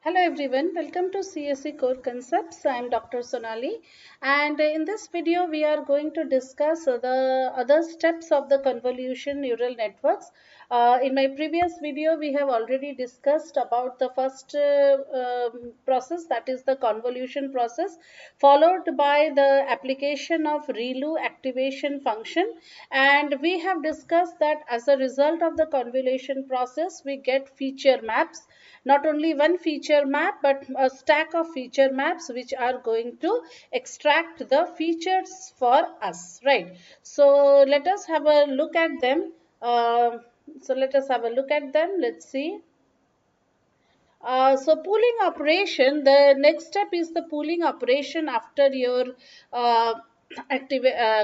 Hello everyone, welcome to CSE Core Concepts. I am Dr. Sonali, and in this video we are going to discuss the other steps of the convolution neural networks. In my previous video we have already discussed about the first process, that is the convolution process, followed by the application of ReLU activation function, and we have discussed that as a result of the convolution process we get feature maps, not only one feature map but a stack of feature maps which are going to extract the features for us, right? So let us have a look at them. Let's see. So pooling operation, the next step is the pooling operation after your uh,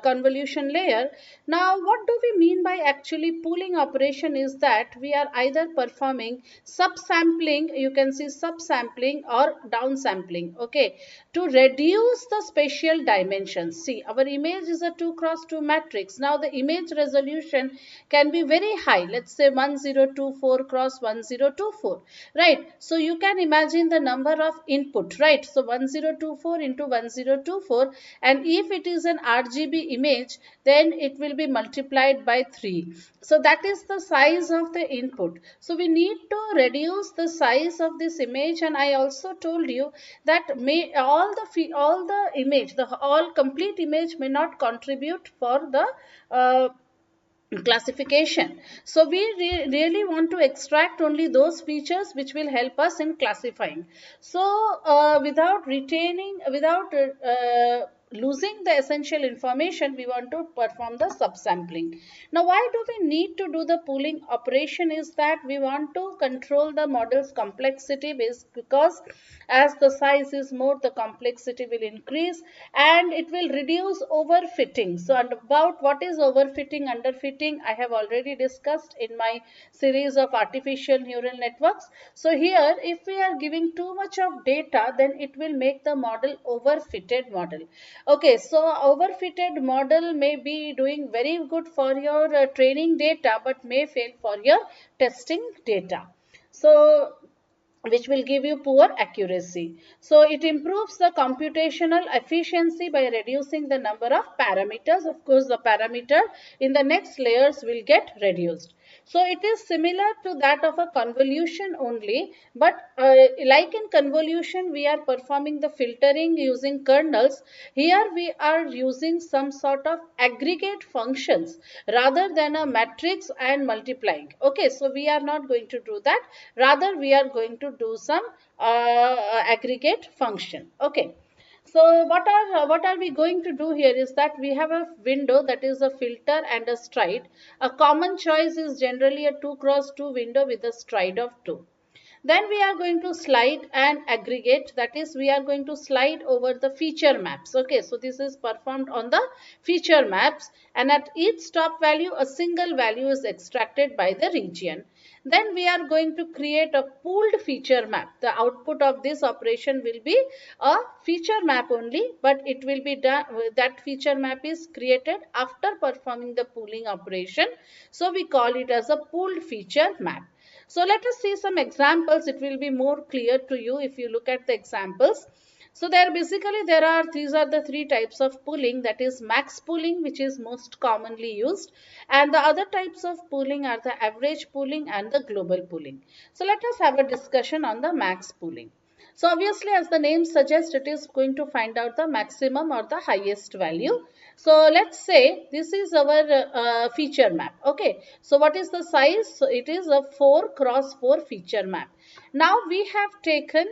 convolution layer. Now what do we mean by actually pooling operation is that we are either performing subsampling, you can see subsampling or downsampling, okay, to reduce the spatial dimensions. See, our image is a 2 cross 2 matrix. Now the image resolution can be very high, let's say 1024 cross 1024, right? So you can imagine the number of input, right? So 1024 into 1024, and if it is an RGB image then it will be multiplied by 3. So that is the size of the input. So we need to reduce the size of this image, and I also told you that all the image, the all complete image may not contribute for the classification. So we really want to extract only those features which will help us in classifying. So without losing the essential information, we want to perform the subsampling. Now why do we need to do the pooling operation is that we want to control the model's complexity because as the size is more, the complexity will increase and it will reduce overfitting. So and about what is overfitting, underfitting, I have already discussed in my series of artificial neural networks. So here if we are giving too much of data, then it will make the model overfitted model. Okay, so overfitted model may be doing very good for your training data but may fail for your testing data. So which will give you poor accuracy. So it improves the computational efficiency by reducing the number of parameters. Of course, the parameter in the next layers will get reduced. So it is similar to that of a convolution only, but like in convolution, we are performing the filtering using kernels. Here we are using some sort of aggregate functions rather than a matrix and multiplying. Okay, so we are not going to do that. Rather, we are going to do some aggregate function. Okay. So what are we going to do here is that we have a window, that is a filter and a stride. A common choice is generally a 2 cross 2 window with a stride of 2. Then we are going to slide and aggregate, that is we are going to slide over the feature maps. Okay, so this is performed on the feature maps, and at each stop value a single value is extracted by the region. Then we are going to create a pooled feature map. The output of this operation will be a feature map only, but it will be done, that feature map is created after performing the pooling operation. So we call it as a pooled feature map. So let us see some examples. It will be more clear to you if you look at the examples. So these are the three types of pooling, that is max pooling, which is most commonly used, and the other types of pooling are the average pooling and the global pooling. So let us have a discussion on the max pooling. So obviously, as the name suggests, it is going to find out the maximum or the highest value. So let's say this is our feature map. Okay. So what is the size? So it is a 4 cross 4 feature map. Now we have taken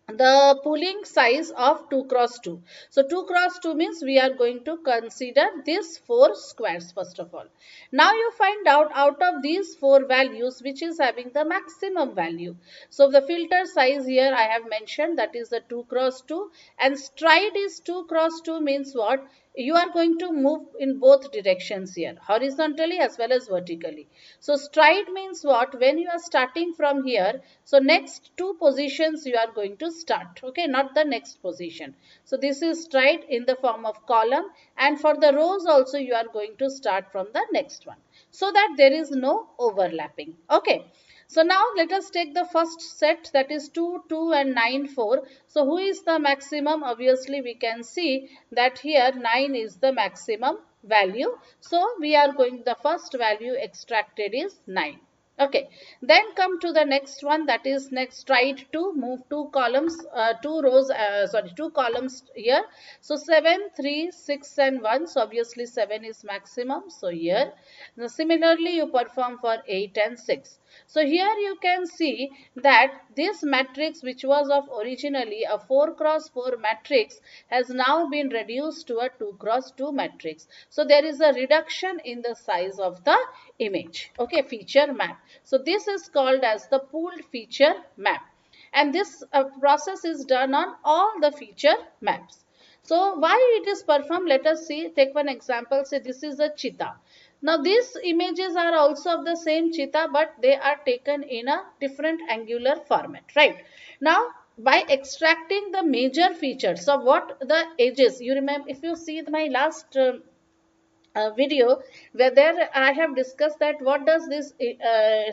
the pooling size of 2 cross 2. So 2 cross 2 means we are going to consider these 4 squares first of all. Now you find out of these 4 values which is having the maximum value. So the filter size here I have mentioned, that is the 2 cross 2, and stride is 2 cross 2 means what? You are going to move in both directions here, horizontally as well as vertically. So stride means what? When you are starting from here, so next two positions you are going to start, okay, not the next position. So this is stride in the form of column, and for the rows also you are going to start from the next one, so that there is no overlapping. Okay. So now let us take the first set, that is 2, 2 and 9, 4. So who is the maximum? Obviously we can see that here 9 is the maximum value. So we are going, the first value extracted is 9. Okay, then come to the next one, that is next try to move two columns, two columns here. So 7, 3, 6 and 1. So obviously 7 is maximum. So here, now similarly you perform for 8 and 6. So here you can see that this matrix, which was of originally a 4 cross 4 matrix, has now been reduced to a 2 cross 2 matrix. So there is a reduction in the size of the image, okay, feature map. So this is called as the pooled feature map, and this process is done on all the feature maps. So why it is performed? Let us see, take one example. Say this is a cheetah. Now these images are also of the same cheetah, but they are taken in a different angular format, right? Now by extracting the major features of what the edges, you remember, if you see my last video where there I have discussed that what does this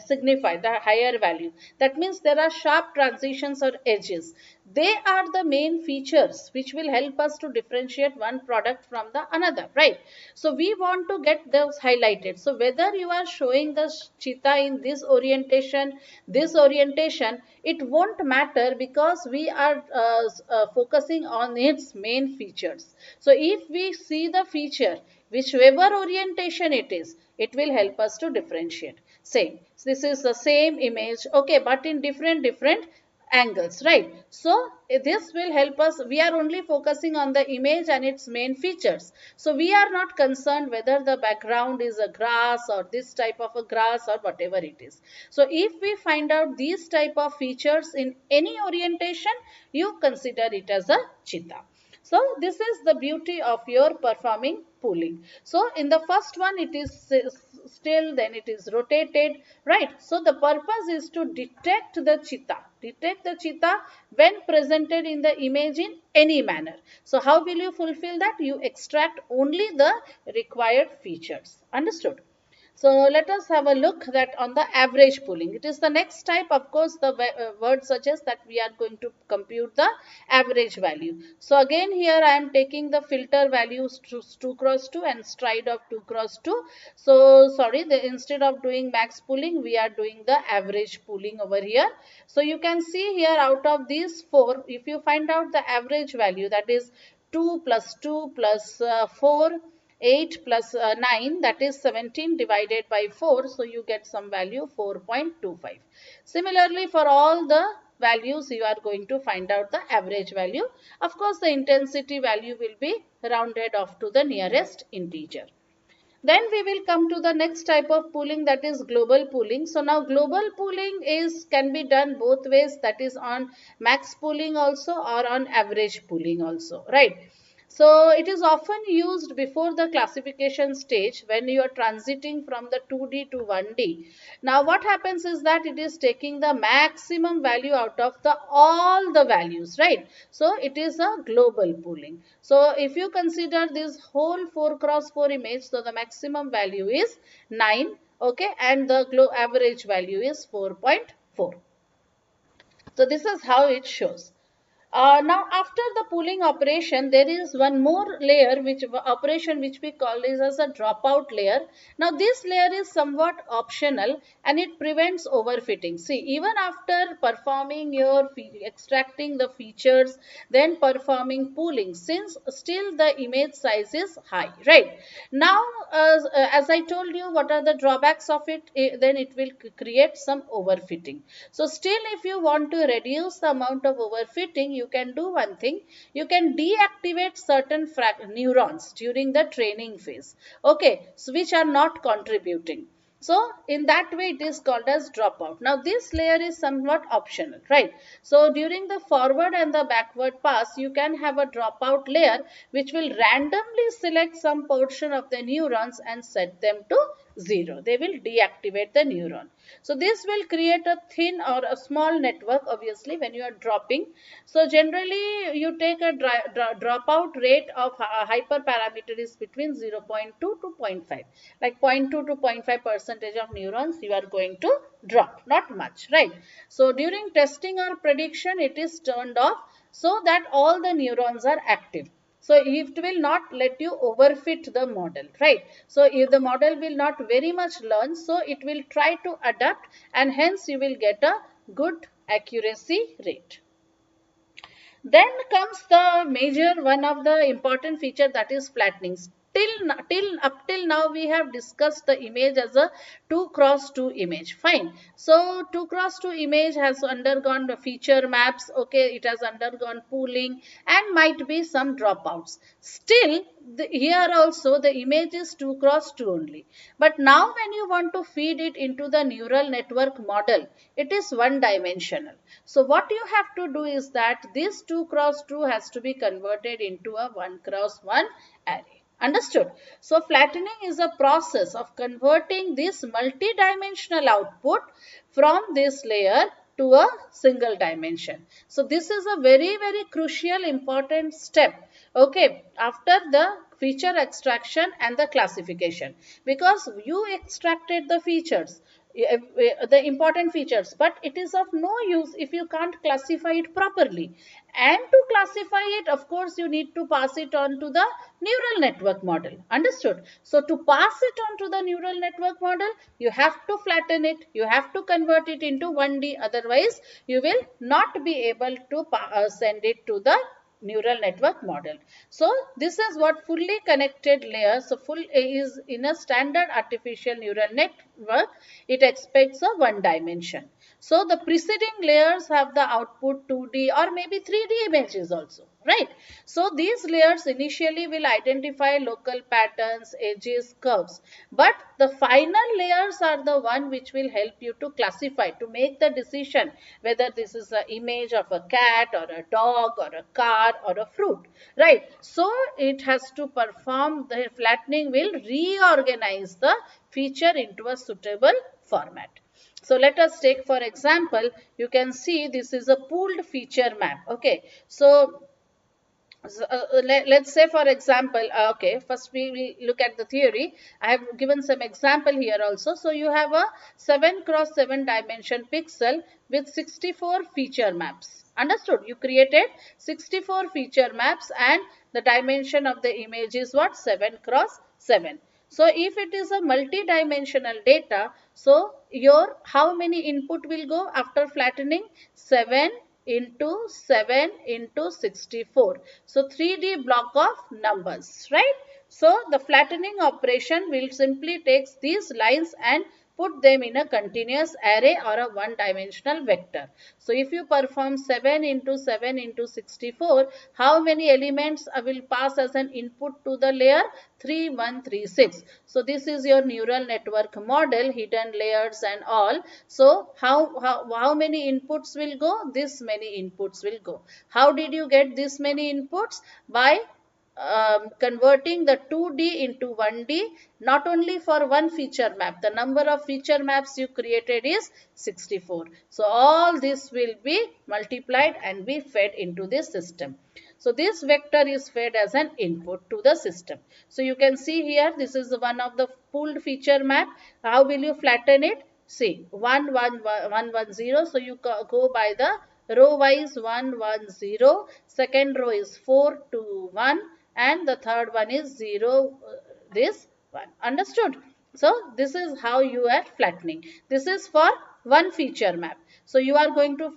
signify, the higher value. That means there are sharp transitions or edges. They are the main features which will help us to differentiate one product from the another, right? So we want to get those highlighted. So whether you are showing the cheetah in this orientation, it won't matter, because we are focusing on its main features. So if we see the feature, whichever orientation it is, it will help us to differentiate. Same, this is the same image, okay, but in different angles, right? So this will help us. We are only focusing on the image and its main features. So we are not concerned whether the background is a grass or this type of a grass or whatever it is. So if we find out these type of features in any orientation, you consider it as a cheetah. So this is the beauty of your performing pooling. So in the first one it is still, then it is rotated, right? So the purpose is to detect the cheetah when presented in the image in any manner. So how will you fulfill that? You extract only the required features. Understood? So let us have a look that on the average pooling. It is the next type. Of course, the word suggests that we are going to compute the average value. So again here I am taking the filter values to 2 cross 2 and stride of 2 cross 2. So sorry, instead of doing max pooling, we are doing the average pooling over here. So you can see here, out of these 4, if you find out the average value, that is 2 plus 2 plus 4, 8 plus 9, that is 17 divided by 4. So you get some value 4.25. Similarly, for all the values, you are going to find out the average value. Of course, the intensity value will be rounded off to the nearest integer. Then we will come to the next type of pooling, that is global pooling. So now global pooling can be done both ways, that is on max pooling also or on average pooling also, right? So it is often used before the classification stage when you are transiting from the 2D to 1D. Now what happens is that it is taking the maximum value out of the all the values, right? So it is a global pooling. So if you consider this whole 4 cross 4 image, so the maximum value is 9, okay, and the average value is 4.4. So this is how it shows. Now after the pooling operation, there is one more layer which operation which we call is as a dropout layer. Now this layer is somewhat optional and it prevents overfitting. See, even after performing your extracting the features, then performing pooling, since still the image size is high, right? Now as I told you, what are the drawbacks of it? Then it will create some overfitting. So still, if you want to reduce the amount of overfitting, you can do one thing. You can deactivate certain neurons during the training phase, okay, so which are not contributing. So in that way it is called as dropout. Now this layer is somewhat optional, right? So during the forward and the backward pass, you can have a dropout layer which will randomly select some portion of the neurons and set them to 0. They will deactivate the neuron. So this will create a thin or a small network, obviously, when you are dropping. So generally you take a dropout rate of hyperparameter is between 0.2 to 0.5. Like 0.2 to 0.5 percentage of neurons you are going to drop, not much, right? So during testing or prediction it is turned off so that all the neurons are active. So it will not let you overfit the model, right? So if the model will not very much learn, so it will try to adapt, and hence you will get a good accuracy rate. Then comes the major one of the important feature, that is flattening. Up till now we have discussed the image as a 2 cross 2 image. Fine. So 2 cross 2 image has undergone the feature maps. Okay, it has undergone pooling and might be some dropouts. Still, here also the image is 2 cross 2 only. But now when you want to feed it into the neural network model, it is one dimensional. So what you have to do is that this 2 cross 2 has to be converted into a 1 cross 1 array. Understood? So flattening is a process of converting this multi-dimensional output from this layer to a single dimension. So this is a very, very crucial important step, okay, after the feature extraction and the classification, because you extracted the features, the important features, but it is of no use if you can't classify it properly. And to classify it, of course, you need to pass it on to the neural network model. Understood? So to pass it on to the neural network model, you have to flatten it, you have to convert it into 1D, otherwise you will not be able to send it to the neural network model. So this is what fully connected layer. So full is in a standard artificial neural network, it expects a one dimension. So the preceding layers have the output 2D or maybe 3D images also, right? So these layers initially will identify local patterns, edges, curves, but the final layers are the one which will help you to classify, to make the decision whether this is an image of a cat or a dog or a car or a fruit, right? So it has to perform, the flattening will reorganize the feature into a suitable format. So let us take, for example, you can see this is a pooled feature map. Okay, so let's say, for example, okay, first we will look at the theory. I have given some example here also. So you have a 7 cross 7 dimension pixel with 64 feature maps. Understood? You created 64 feature maps and the dimension of the image is what? 7 cross 7. So if it is a multi-dimensional data, so your how many input will go after flattening? 7 into 7 into 64. So 3D block of numbers, right? So the flattening operation will simply takes these lines and put them in a continuous array or a one dimensional vector. So if you perform 7 into 7 into 64, how many elements will pass as an input to the layer? 3136. So this is your neural network model, hidden layers and all. So how many inputs will go? This many inputs will go. How did you get this many inputs? By converting the 2D into 1D, not only for one feature map. The number of feature maps you created is 64. So all this will be multiplied and be fed into this system. So this vector is fed as an input to the system. So you can see here, this is one of the pooled feature map. How will you flatten it? See, 1 1 1 1 0. So you go by the row wise 1 1 0. Second row is 4 2 1 and the third one is 0 this one. Understood? So this is how you are flattening. This is for one feature map. So you are going to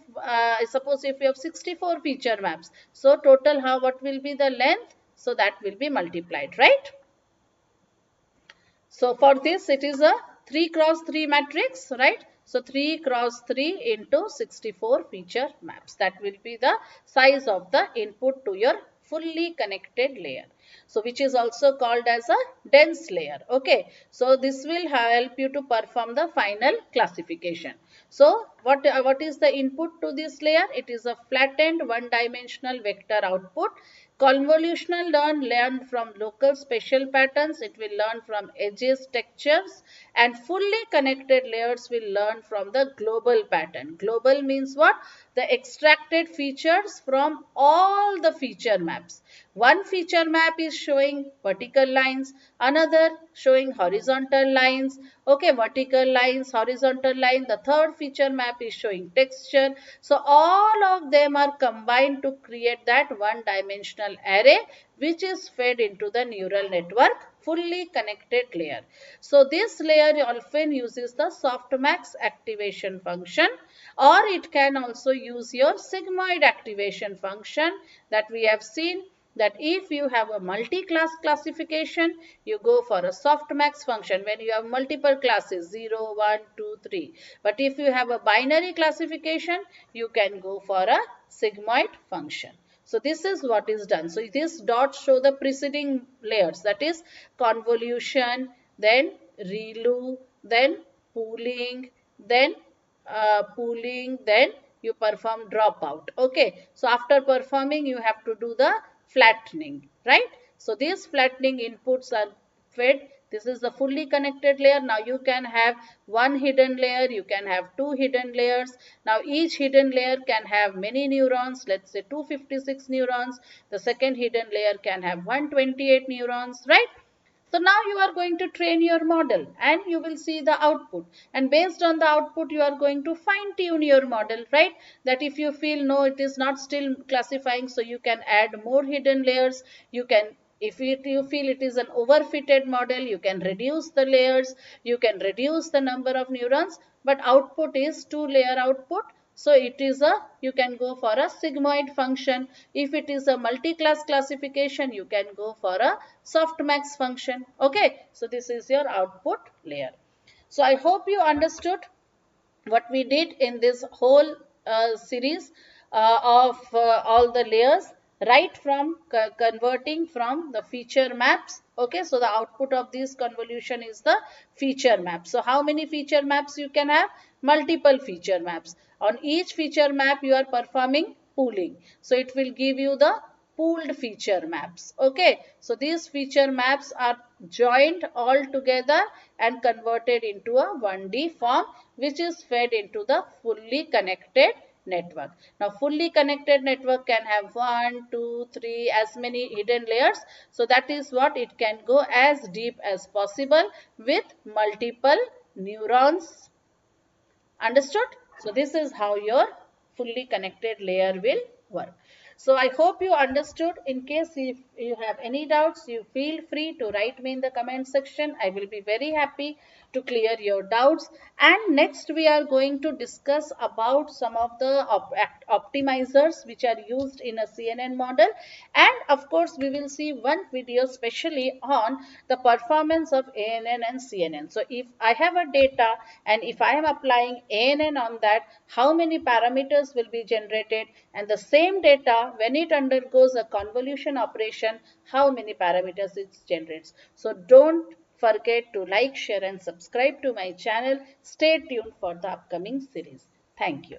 suppose if you have 64 feature maps, so total what will be the length? So that will be multiplied, right? So for this it is a 3 cross 3 matrix, right? So 3 cross 3 into 64 feature maps. That will be the size of the input to your fully connected layer. So which is also called as a dense layer. Okay. So this will help you to perform the final classification. So what is the input to this layer? It is a flattened one dimensional vector output Convolutional learn from local special patterns. It will learn from edges, textures, and fully connected layers will learn from the global pattern. Global means what? The extracted features from all the feature maps. One feature map is showing vertical lines, another showing horizontal lines. Okay, vertical lines, horizontal line. The third feature map is showing texture. So all of them are combined to create that one dimensional array which is fed into the neural network fully connected layer. So this layer often uses the softmax activation function, or it can also use your sigmoid activation function that we have seen, that if you have a multi-class classification, you go for a softmax function when you have multiple classes 0, 1, 2, 3. But if you have a binary classification, you can go for a sigmoid function. So this is what is done. So this dots show the preceding layers, that is convolution, then ReLU, then pooling, then then you perform dropout. Okay, so after performing you have to do the flattening, right? So these flattening inputs are fed. This is the fully connected layer. Now you can have one hidden layer, you can have two hidden layers. Now each hidden layer can have many neurons, let's say 256 neurons. The second hidden layer can have 128 neurons, right? So now you are going to train your model and you will see the output, and based on the output you are going to fine tune your model, right? That if you feel no, it is not still classifying, so you can add more hidden layers. You can, if you feel it is an overfitted model, you can reduce the layers, you can reduce the number of neurons, but output is two layer output. So it is a, you can go for a sigmoid function. If it is a multi-class classification, you can go for a softmax function. Okay, so this is your output layer. So I hope you understood what we did in this whole series of all the layers, right from converting from the feature maps. Okay, so the output of this convolution is the feature map. So how many feature maps you can have? Multiple feature maps. On each feature map you are performing pooling, so it will give you the pooled feature maps. Okay, so these feature maps are joined all together and converted into a 1D form, which is fed into the fully connected network. Now fully connected network can have 1, 2, 3, as many hidden layers. So that is what it can go as deep as possible with multiple neurons. Understood? So this is how your fully connected layer will work. So I hope you understood. In case if you have any doubts, you feel free to write me in the comment section. I will be very happy to clear your doubts. And next we are going to discuss about some of the optimizers which are used in a CNN model. And of course we will see one video specially on the performance of ANN and CNN. So if I have a data and if I am applying ANN on that, how many parameters will be generated, and the same data when it undergoes a convolution operation, how many parameters it generates. So don't forget to like, share and subscribe to my channel. Stay tuned for the upcoming series. Thank you.